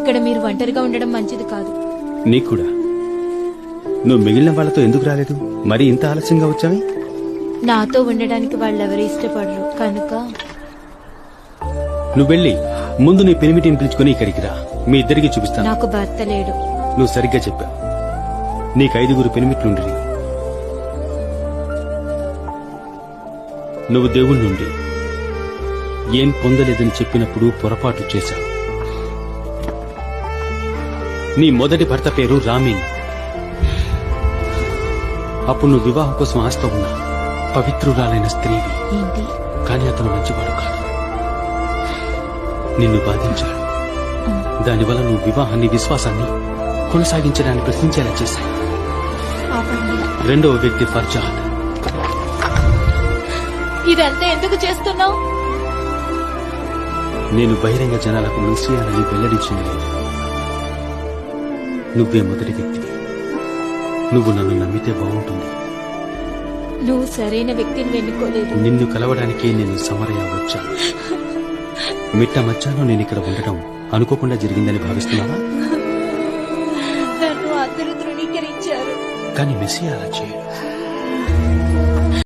ఇక్కడ మీరు ఒంటరిగా ఉండడం మంచిది కాదు. నీకు కూడా. నువ్వు మిగిలిన వాళ్ళతో ఎందుకు రాలేదు? మరి ఇంత ఆలస్యంగా వచ్చావి? నాతో ఉండడానికి వాళ్ళెవరు ఇష్టపడరు కనుక. నువ్వు వెళ్ళి ముందు నీ పెనిమిటిని పిలుచుకుని ఇక్కడికి రా, మీ ఇద్దరికి చూపిస్తాను. నాకు భర్త లేడు. నువ్వు సరిగ్గా చెప్పావు. నీకు 5 పెనిమిట్లుండ్రి. నువ్వు దేవుడి నుండి ఏం పొందలేదని చెప్పినప్పుడు పొరపాటు చేశావు. నీ మొదటి భర్త పేరు రామీన్. అప్పుడు నువ్వు వివాహం కోసం ఆస్తో ఉన్నా పవిత్రురాలైన స్త్రీవి. ఏంటి? కానీ అతను మంచివాడు కాదు. నిన్ను బాధించాడు. దానివల్ల నువ్వు వివాహాన్ని, విశ్వాసాన్ని కొనసాగించడాన్ని ప్రశ్నించేలా చేశావు. రెండవ వ్యక్తి ఫర్జాద్. ఇదంతా ఎందుకు చేస్తున్నావు? నేను బహిరంగ జనాలకు మెస్సియాని వెల్లడించింది లేదు. నువ్వే మొదటి వ్యక్తివి. నువ్వు నన్ను నమ్మితే బాగుంటుంది. నువ్వు సరైన వ్యక్తిని ఎన్నుకోలేదు. నిన్ను కలవడానికే నేను సమరయ వచ్చాను. మిట్ట మధ్యాహ్నం నేను ఇక్కడ ఉండటం అనుకోకుండా జరిగిందని భావిస్తున్నావా? నన్ను అందరూ ధృవీకరించారు. కానీ మెస్సియా అలా చేయడు.